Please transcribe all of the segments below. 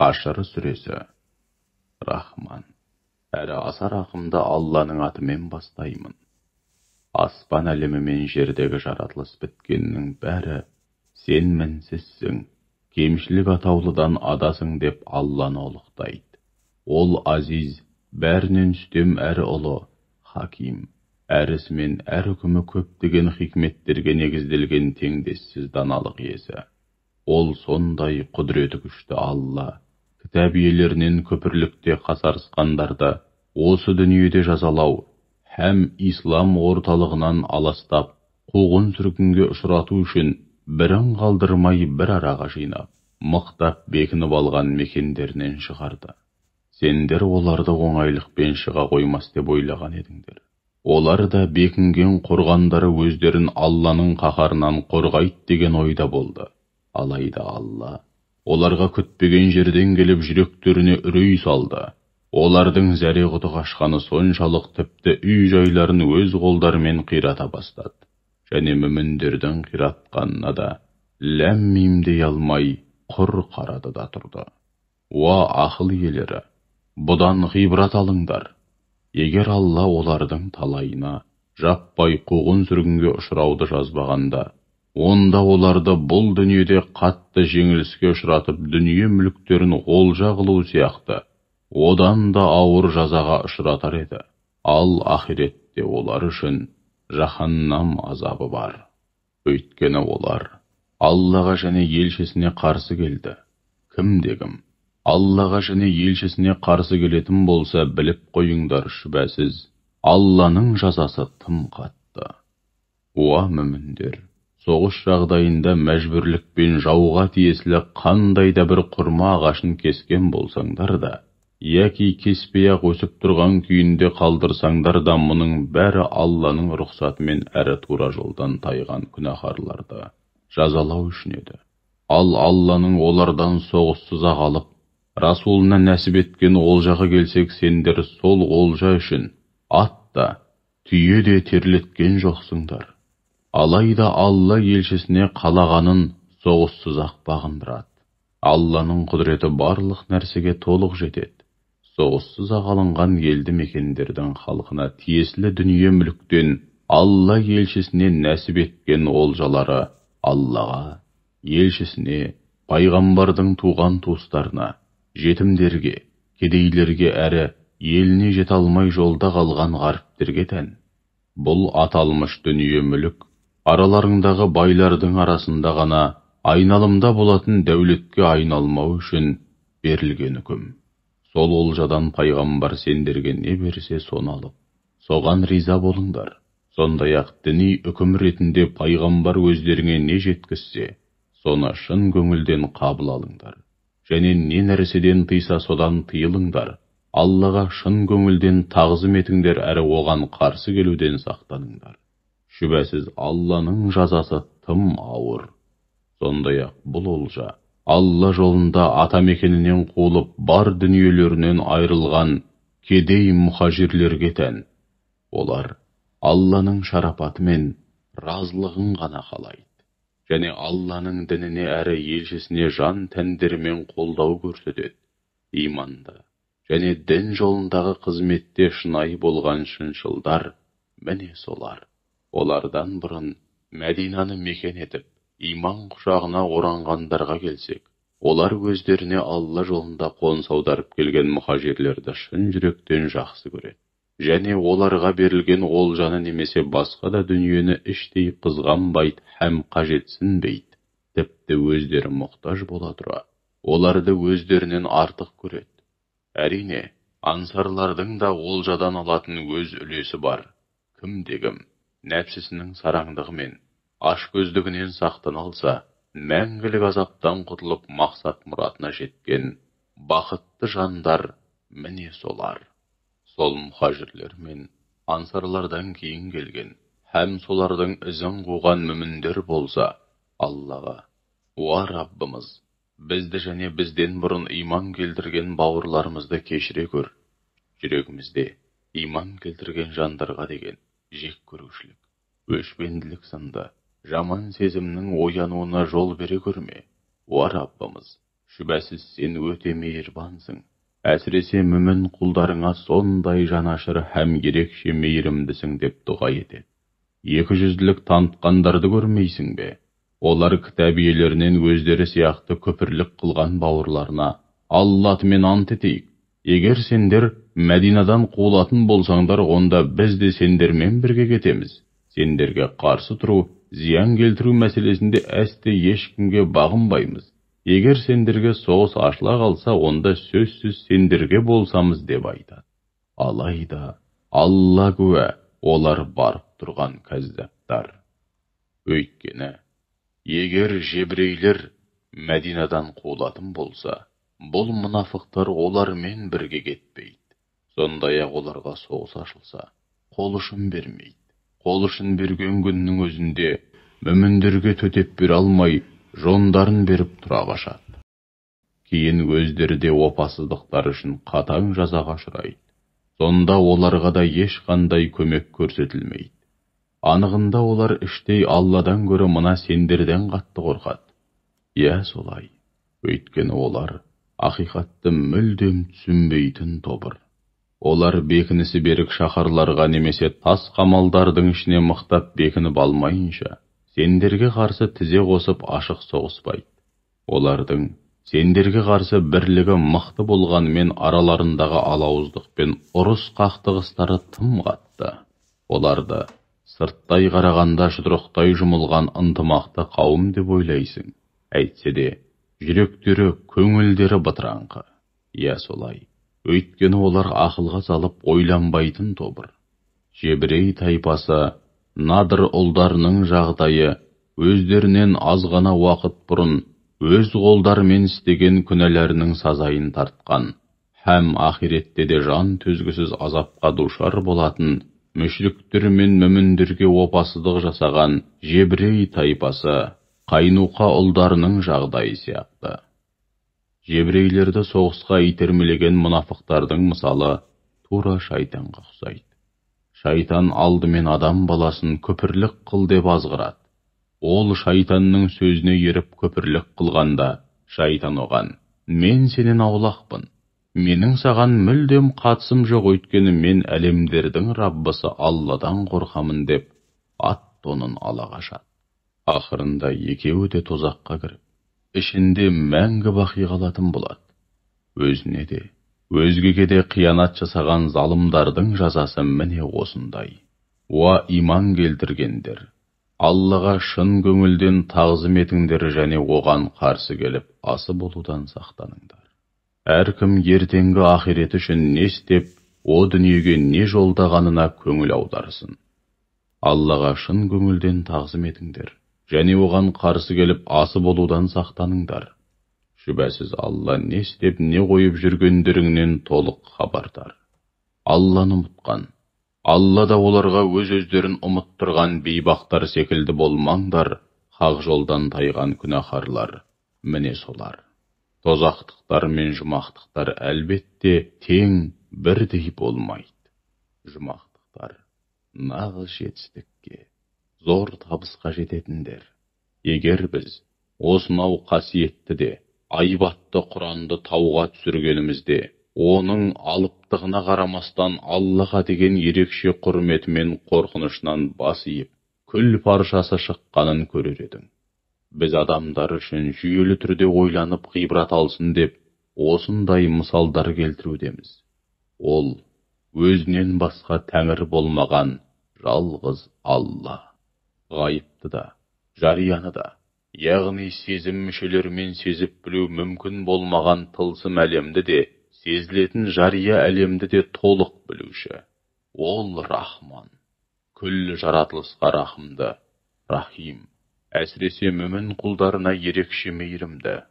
Haşr сүресі. Рахман. Әрі аса рақымды Алланың атымен бастаймын. Аспан әлемі мен жердегі жаратылыс біткеннің бәрі сен мінсізсің, кемшілік атаулыдан адасың деп Алланы ұлықтайды. Ол азиз, бәрінен үстем әрі ұлы, хаким, әр ісімен әр үкімі көптеген хикметтерге негізделген теңдессіз даналық иесі. Ол сондай құдіреті күшті Алла, кітап иелерінен көпірлікте қасарысқандарды осы дүниеде жазалау һәм ислам орталығынан аластап, қуғын сүргінге ұшырату үшін бірін қалдырмай бір араға жинап, мықтап бекініп алған мекендерінен шығарды. Сендер оларды оңайлықпен шыға қоймас деп ойлаған едіңдер. Олар да бекінген қорғандары өздерін Алланың қаһарынан қорғайды деген ойда болды. Алайда Алла оларға күтпеген жерден келіп жүректеріне үрей салды. Олардың зәре-құты қашқаны соншалық тіпті үй-жайларын өз қолдарымен қирата бастады. Және мүміндердің қиратқанына да ләм-мим дей алмай құр қарады да тұрды. Уа ақыл иелері, бұдан ғибрат алыңдар. Егер Алла олардың талайына жаппай қуғын сүргінге ұшырауды жазбағанда, онда оларды бұл дүниеде қатты жеңіліске ұшыратып дүние мүліктерін олжа қылу сияқты одан да ауыр жазаға ұшыратар еді. Ал ахиретте олар үшін жаһаннам азабы бар. Өйткені олар Аллаға және елшісіне қарсы келді. Кім-де-кім Аллаға және елшісіне қарсы келетін болса, біліп қойыңдар, шүбәсіз Алланың жазасы тым қатты. Уа мүміндер, соғыс жағдайында мәжбүрлікпен жауға тиесілі қандай да бір құрма ағашын кескен болсаңдар да, яки кеспей-ақ өсіп тұрған күйінде қалдырсаңдар да, мұның бәрі Алланың рұқсатымен әрі тура жолдан тайған күнәһарларды жазалау үшін еді. Ал Алланың олардан соғыссыз-ақ алып, Расулына нәсіп еткен олжаға келсек, сендер сол олжа үшін ат та, түйе де терлеткен жоқсыңдар. Алайда Алла елшісіне қалағанын соғыссыз-ақ бағындырады. Алланың құдіреті барлық нәрсеге толық жетеді. Соғыссыз-ақ алынған елді мекендердің халқына тиесілі дүние мүліктен Алла елшісіне нәсіп еткен олжалары Аллаға, елшісіне, пайғамбардың туған туыстарына, жетімдерге, кедейлерге әрі еліне жете алмай жолда қалған ғаріптерге тән. Бұл аталмыш дүние мүлік араларыңдағы байлардың арасында ғана айналымда болатын дәулетке айналмау үшін берілген үкім. Сол олжадан пайғамбар сендерге не берсе соны алып, соған риза болыңдар. Сондай-ақ діни үкім ретінде пайғамбар өздеріңе не жеткізсе, соны шын көңілден қабыл алыңдар. Және не нәрседен тыйса содан тыйылыңдар. Аллаға шын көңілден тағзым етіңдер, әрі оған қарсы келуден сақтаныңдар. Шүбәсіз Алланың жазасы тым ауыр. Сондай-ақ бұл олжа Алла жолында атамекенінен қуылып бар дүниелерінен айрылған кедей мұхажирлерге тән. Олар Алланың шарапаты мен разылығын ғана қалайды. Және Алланың дініне әрі елшісіне жан тәндерімен қолдау көрсетеді. Иманда және дін жолындағы қызметте шынайы болған шыншылдар, міне солар. Олардан бұрын Мәдинаны мекен етіп, иман құшағына оранғандарға келсек, олар өздеріне Алла жолында қоныс аударып келген мұхажирлерді шын жүректен жақсы көреді. Және оларға берілген олжаны немесе басқа да дүниені іштей қызғанбайды һәм қажетсінбейді. Тіпті өздері мұқтаж бола тұра, оларды өздерінен артық көреді. Әрине, ансарлардың да олжадан алатын өз үлесі бар. Кім-де-кім нәпсісінің сараңдығымен, ашкөздігінен сақтан алса, мәңгілік азаптан құтылып мақсат мұратына жеткен бақытты жандар, міне солар. Сол мұхажирлер мен ансарлардан кейін келген һәм солардың ізін қуған мүміндер болса, Аллаға: уа Раббымыз, бізді және бізден бұрын иман келтірген бауырларымызды кешіре көр. Жүрегімізде иман келтірген жандарға деген жек көрушілік, өшпенділік сынды жаман сезімнің оянуына жол бере көрме. Уа Раббымыз, Şübhesiz sen öte mehirbansың. Әсіресе мүмін құлдарыңа сондай жанашыр һәм ерекше мейірімдісің деп дұға етеді. Екіжүзділік танытқандарды көрмейсің бе? Олар кітап иелерінен өздері сияқты күпірлік қылған бауырларына Алла атымен ант етейік. Егер сендер Мәдинадан қуылатын болсаңдар, онда біз де сендермен бірге кетеміз. Сендерге қарсы тұру, зиян келтіру мәселесінде әсте ешкімге бағынбаймыз. Егер сендерге соғыс ашыла қалса, онда сөзсіз сендерге болсамыз деп айтады. Алайда, Алла куә, олар барып тұрған кәззаптар. Өйткені, егер жебірейлер Мәдинадан қуылатын болса, бұл мұнафықтар олармен бірге кетпейді. Сондай-ақ оларға соғыс ашылса, қол ұшын бермейді. Қол ұшын берген күннің өзінде мүміндерге төтеп бере алмай, жондарын беріп тұра қашады. Кейін өздері де опасыздықтар үшін қатаң жазаға ұшырайды. Сонда оларға да ешқандай көмек көрсетілмейді. Анығында олар іштей Алладан гөрі мына сендерден қатты қорқады. Иә, солай. Өйткені олар ақиқатты мүлдем түсінбейтін тобыр. Олар бекінісі берік шаһарларға немесе тас қамалдардың ішіне мықтап бекініп алмайынша, сендерге қарсы тізе қосып ашық соғыспайды. Олардың сендерге қарсы бірлігі мықты болғанымен араларындағы алауыздық пен ұрыс қақтығыстары тым қатты. Оларды сырттай қарағанда жұдырықтай жұмылған ынтымақты қауым деп ойлайсың. Әйтсе де, жүректері, көңілдері бытыраңқы. Иә, солай. Өйткені олар ақылға салып ойланбайтын тобыр. Жебірей тайпасы Надыр ұлдарының жағдайы өздерінен аз ғана уақыт бұрын өз қолдарымен істеген күнәләрінің сазайын тартқан, һәм ақиретте де жан төзгісіз азапқа душар болатын мүшриктер мен мүміндерге опасыздық жасаған Жебірей тайпасы Қайнуқа ұлдарының жағдайы сияқты. Жебірейлерді соғысқа итермелеген мұнафықтардың мысалы тура шайтанға ұқсайды. Шайтан алдымен адам баласын күпірлік қыл деп азғырады. Ол шайтанның сөзіне еріп күпірлік қылғанда, шайтан оған: мен сенен аулақпын. Менің саған мүлдем қатысым жоқ, өйткені мен әлемдердің Раббысы Алладан қорқамын деп ат-тонын ала қашады. Ақырында екеуі де тозаққа кіріп, ішінде мәңгі бақи қалатын болады. Өзіне де, өзгеге де қиянат жасаған залымдардың жазасы міне осындай. Уа иман келтіргендер, Аллаға шын көңілден тағзым етіңдер және оған қарсы келіп асы болудан сақтаныңдар. Әркім ертеңгі ақирет үшін не істеп, о дүниеге не жолдағанына көңіл аударсын. Аллаға шын көңілден тағзым етіңдер және оған қарсы келіп асы болудан сақтаныңдар. Шүбәсіз Алла не істеп, не қойып жүргендеріңнен толық хабардар. Алланы ұмытқан, Алла да оларға өз-өздерін ұмыттырған бейбақтар секілді болмаңдар, хақ жолдан тайған күнәһарлар, міне солар. Тозақтықтар мен жұмақтықтар әлбетте тең бірдей болмайды. Жұмақтықтар нағыз жетістікке, зор табысқа жететіндер. Егер біз осынау қасиетті де, айбатты Құранды тауға түсіргенімізде, оның алыптығына қарамастан Аллаға деген ерекше құрметі мен қорқынышынан бас иіп, күл паршасы шыққанын көрер едің. Біз адамдар үшін жүйелі түрде ойланып ғибрат алсын деп, осындай мысалдар келтірудеміз. Ол өзінен басқа тәңір болмаған жалғыз Алла. Ғайыпты да, жарияны да, яғни сезім мүшелерімен сезіп білу мүмкін болмаған тылсым әлемді де, сезілетін жария әлемді де толық білуші. Ол Рахман, күллі жаратылысқа рахымды, Рахим, әсіресе мүмін құлдарына ерекше мейірімді.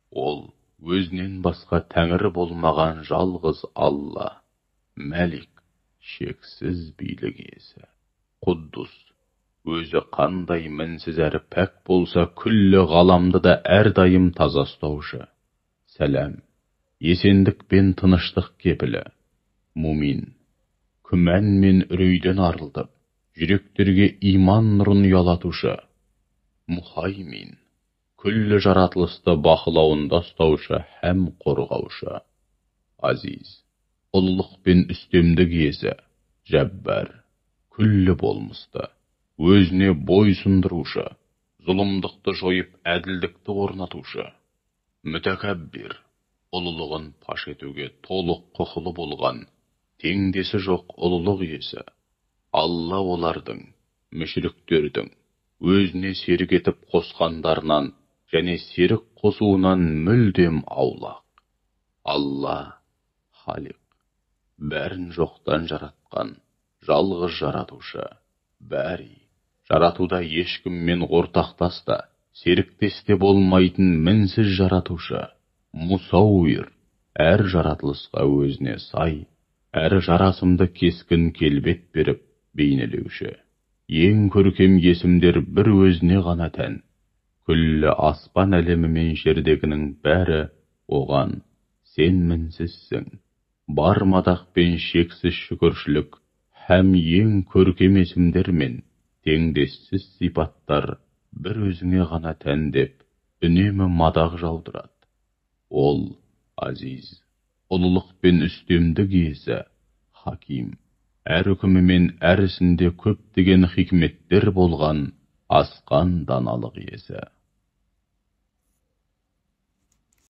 Ол өзінен басқа тәңірі болмаған жалғыз Алла, Мәлик, шексіз билік иесі, Құддус, өзі қандай мінсіз әрі пәк болса, күллі ғаламды да әрдайым таза ұстаушы. Сәлем, есендік пен тыныштық кепілі. Мумин, күмән мен үрейден арылтып, жүректерге иман нұрын ұялатушы. Мұхаймин, күллі жаратылысты бақылауында ұстаушы һәм қорғаушы. Азиз, ұлылық пен үстемдік иесі, жәббар, күллі болмысты, өзіне бой сұндырушы, зұлымдықты жойып әділдікті орнатушы. Мүтәкәббир, ұлылығын паш етуге толық құқылы болған, теңдесі жоқ ұлылық иесі. Алла олардың, мүшриктердің, өзіне серік етіп қосқандарынан және серік қосуынан мүлдем аулақ. Алла, Халиқ, бәрін жоқтан жаратқан, жалғыз жаратушы, бәри, жаратуда ешкіммен ортақтаста, серіктесте болмайтын мінсіз жаратушы, Мусауир, әр жаратылысқа өзіне сай, әр жарасымды кескін келбет беріп бейнелеуші. Ең көркем есімдер бір өзіне ғана тән. Күллі аспан әлемі мен жердегінің бәрі оған сен мінсізсің. Бар мадақ пен шексіз шүкіршілік һәм ең көркем есімдер мен теңдессіз сипаттар бір өзіңе ғана тән деп үнемі мадақ жаудырады. Ол азиз, ұлылық пен үстемдік иесі, хаким, әр үкімі мен әр ісінде көптеген хикметтер болған асқан даналық иесі.